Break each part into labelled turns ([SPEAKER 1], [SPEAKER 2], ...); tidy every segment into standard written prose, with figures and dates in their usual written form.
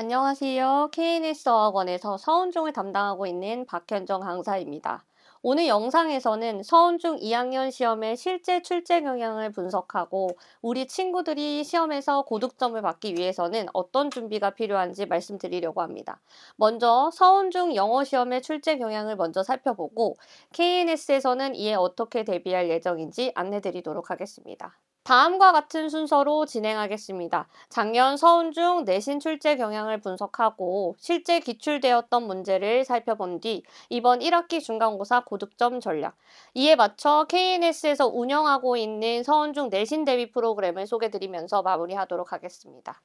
[SPEAKER 1] 안녕하세요. KNS 어학원에서 서은중을 담당하고 있는 박현정 강사입니다. 오늘 영상에서는 서은중 2학년 시험의 실제 출제 경향을 분석하고 우리 친구들이 시험에서 고득점을 받기 위해서는 어떤 준비가 필요한지 말씀드리려고 합니다. 먼저 서은중 영어 시험의 출제 경향을 먼저 살펴보고 KNS에서는 이에 어떻게 대비할 예정인지 안내드리도록 하겠습니다. 다음과 같은 순서로 진행하겠습니다. 작년 서운중 내신 출제 경향을 분석하고 실제 기출되었던 문제를 살펴본 뒤 이번 1학기 중간고사 고득점 전략, 이에 맞춰 KNS에서 운영하고 있는 서운중 내신 대비 프로그램을 소개드리면서 마무리하도록 하겠습니다.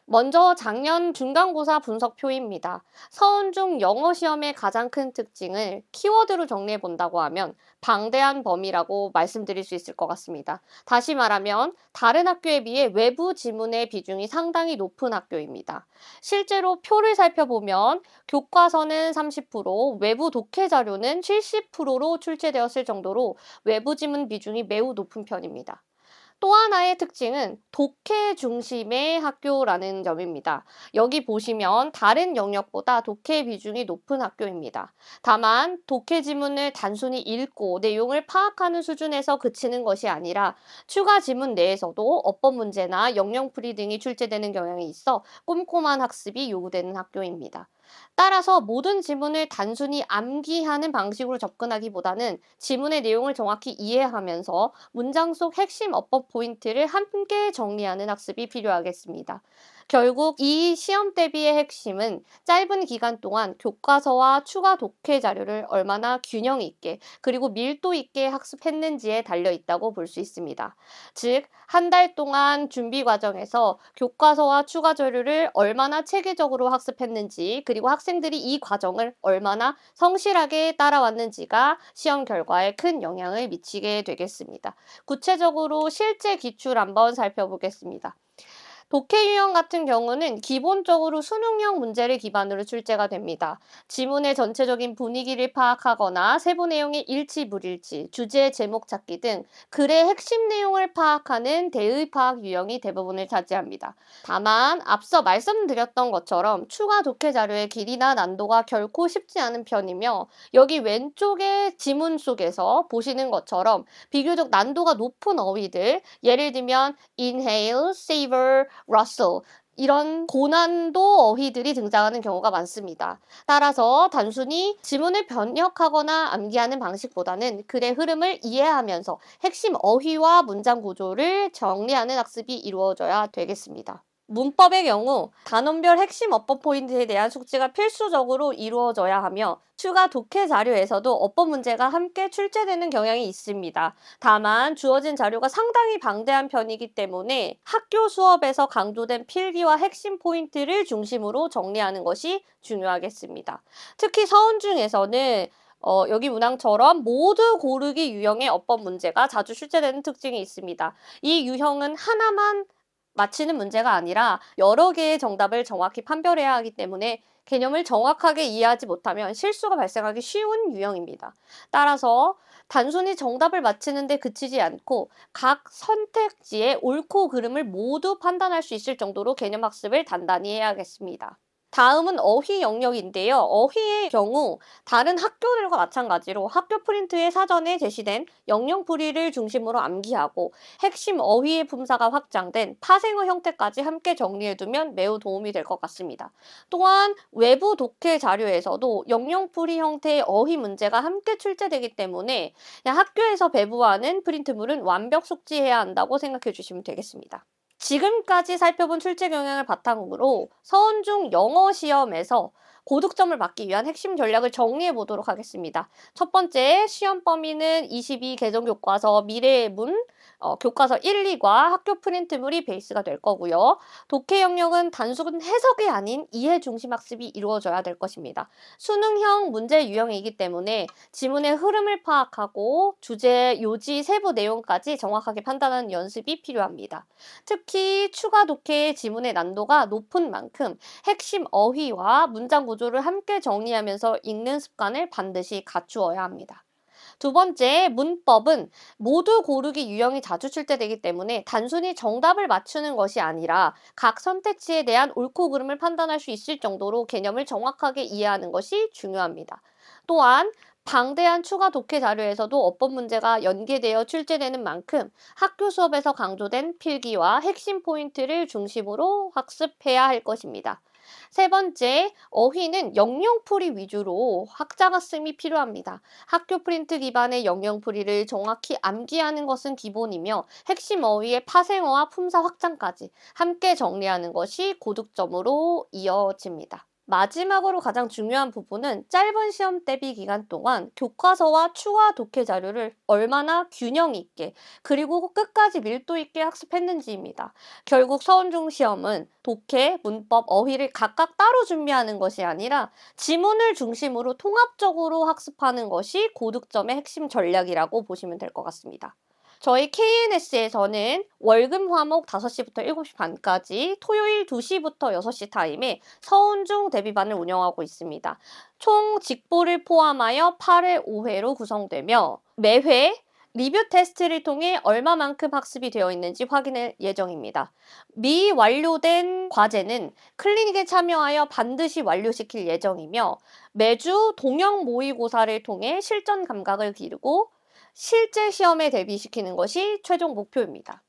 [SPEAKER 1] 먼저 작년 중간고사 분석표입니다. 서은중 영어 시험의 가장 큰 특징을 키워드로 정리해 본다고 하면 방대한 범위라고 말씀드릴 수 있을 것 같습니다. 다시 말하면 다른 학교에 비해 외부 지문의 비중이 상당히 높은 학교입니다. 실제로 표를 살펴보면 교과서는 30%, 외부 독해 자료는 70%로 출제되었을 정도로 외부 지문 비중이 매우 높은 편입니다. 또 하나의 특징은 독해 중심의 학교라는 점입니다. 여기 보시면 다른 영역보다 독해 비중이 높은 학교입니다. 다만 독해 지문을 단순히 읽고 내용을 파악하는 수준에서 그치는 것이 아니라 추가 지문 내에서도 어법 문제나 영영풀이 등이 출제되는 경향이 있어 꼼꼼한 학습이 요구되는 학교입니다. 따라서 모든 지문을 단순히 암기하는 방식으로 접근하기보다는 지문의 내용을 정확히 이해하면서 문장 속 핵심 어법 포인트를 함께 정리하는 학습이 필요하겠습니다. 결국 이 시험 대비의 핵심은 짧은 기간 동안 교과서와 추가 독해 자료를 얼마나 균형 있게 그리고 밀도 있게 학습했는지에 달려 있다고 볼 수 있습니다. 즉, 한 달 동안 준비 과정에서 교과서와 추가 자료를 얼마나 체계적으로 학습했는지 그리고 학생들이 이 과정을 얼마나 성실하게 따라왔는지가 시험 결과에 큰 영향을 미치게 되겠습니다. 구체적으로 실제 기출 한번 살펴보겠습니다. 독해 유형 같은 경우는 기본적으로 수능형 문제를 기반으로 출제가 됩니다. 지문의 전체적인 분위기를 파악하거나 세부 내용의 일치, 불일치, 주제, 제목 찾기 등 글의 핵심 내용을 파악하는 대의 파악 유형이 대부분을 차지합니다. 다만 앞서 말씀드렸던 것처럼 추가 독해 자료의 길이나 난도가 결코 쉽지 않은 편이며 여기 왼쪽의 지문 속에서 보시는 것처럼 비교적 난도가 높은 어휘들, 예를 들면 inhale, savor, Russell 이런 고난도 어휘들이 등장하는 경우가 많습니다. 따라서 단순히 지문을 번역하거나 암기하는 방식보다는 글의 흐름을 이해하면서 핵심 어휘와 문장 구조를 정리하는 학습이 이루어져야 되겠습니다. 문법의 경우 단원별 핵심 어법 포인트에 대한 숙지가 필수적으로 이루어져야 하며 추가 독해 자료에서도 어법 문제가 함께 출제되는 경향이 있습니다. 다만 주어진 자료가 상당히 방대한 편이기 때문에 학교 수업에서 강조된 필기와 핵심 포인트를 중심으로 정리하는 것이 중요하겠습니다. 특히 서훈중에서는 여기 문항처럼 모두 고르기 유형의 어법 문제가 자주 출제되는 특징이 있습니다. 이 유형은 하나만 맞히는 문제가 아니라 여러 개의 정답을 정확히 판별해야 하기 때문에 개념을 정확하게 이해하지 못하면 실수가 발생하기 쉬운 유형입니다. 따라서 단순히 정답을 맞히는 데 그치지 않고 각 선택지의 옳고 그름을 모두 판단할 수 있을 정도로 개념 학습을 단단히 해야겠습니다. 다음은 어휘 영역인데요. 어휘의 경우 다른 학교들과 마찬가지로 학교 프린트에 사전에 제시된 영영풀이를 중심으로 암기하고 핵심 어휘의 품사가 확장된 파생어 형태까지 함께 정리해두면 매우 도움이 될 것 같습니다. 또한 외부 독해 자료에서도 영영풀이 형태의 어휘 문제가 함께 출제되기 때문에 학교에서 배부하는 프린트물은 완벽 숙지해야 한다고 생각해 주시면 되겠습니다. 지금까지 살펴본 출제 경향을 바탕으로 서은중 영어 시험에서 고득점을 받기 위한 핵심 전략을 정리해 보도록 하겠습니다. 첫 번째, 시험 범위는 22 개정 교과서 미래의 문, 교과서 1, 2과 학교 프린트물이 베이스가 될 거고요. 독해 영역은 단순 해석이 아닌 이해 중심 학습이 이루어져야 될 것입니다. 수능형 문제 유형이기 때문에 지문의 흐름을 파악하고 주제, 요지, 세부 내용까지 정확하게 판단하는 연습이 필요합니다. 특히 추가 독해의 지문의 난도가 높은 만큼 핵심 어휘와 문장 구조를 함께 정리하면서 읽는 습관을 반드시 갖추어야 합니다. 두 번째, 문법은 모두 고르기 유형이 자주 출제되기 때문에 단순히 정답을 맞추는 것이 아니라 각 선택지에 대한 옳고 그름을 판단할 수 있을 정도로 개념을 정확하게 이해하는 것이 중요합니다. 또한 방대한 추가 독해 자료에서도 어법 문제가 연계되어 출제되는 만큼 학교 수업에서 강조된 필기와 핵심 포인트를 중심으로 학습해야 할 것입니다. 세 번째, 어휘는 영영풀이 위주로 학자학습이 필요합니다. 학교 프린트 기반의 영영풀이를 정확히 암기하는 것은 기본이며 핵심 어휘의 파생어와 품사 확장까지 함께 정리하는 것이 고득점으로 이어집니다. 마지막으로 가장 중요한 부분은 짧은 시험 대비 기간 동안 교과서와 추가 독해 자료를 얼마나 균형 있게 그리고 끝까지 밀도 있게 학습했는지입니다. 결국 서울중 시험은 독해, 문법, 어휘를 각각 따로 준비하는 것이 아니라 지문을 중심으로 통합적으로 학습하는 것이 고득점의 핵심 전략이라고 보시면 될 것 같습니다. 저희 KNS에서는 월금 화목 5시부터 7시 반까지, 토요일 2시부터 6시 타임에 서운중 대비반을 운영하고 있습니다. 총 직보를 포함하여 8회 5회로 구성되며 매회 리뷰 테스트를 통해 얼마만큼 학습이 되어 있는지 확인할 예정입니다. 미완료된 과제는 클리닉에 참여하여 반드시 완료시킬 예정이며 매주 동형 모의고사를 통해 실전 감각을 기르고 실제 시험에 대비시키는 것이 최종 목표입니다.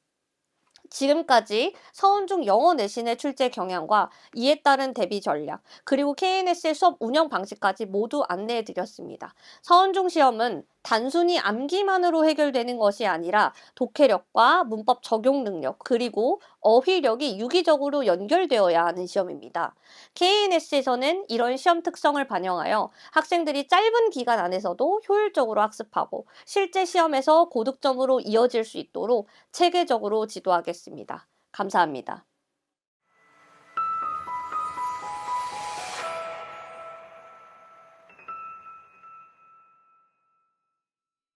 [SPEAKER 1] 지금까지 서운중 영어 내신의 출제 경향과 이에 따른 대비 전략, 그리고 KNS의 수업 운영 방식까지 모두 안내해 드렸습니다. 서운중 시험은 단순히 암기만으로 해결되는 것이 아니라 독해력과 문법 적용 능력, 그리고 어휘력이 유기적으로 연결되어야 하는 시험입니다. KNS에서는 이런 시험 특성을 반영하여 학생들이 짧은 기간 안에서도 효율적으로 학습하고 실제 시험에서 고득점으로 이어질 수 있도록 체계적으로 지도하겠습니다. 감사합니다.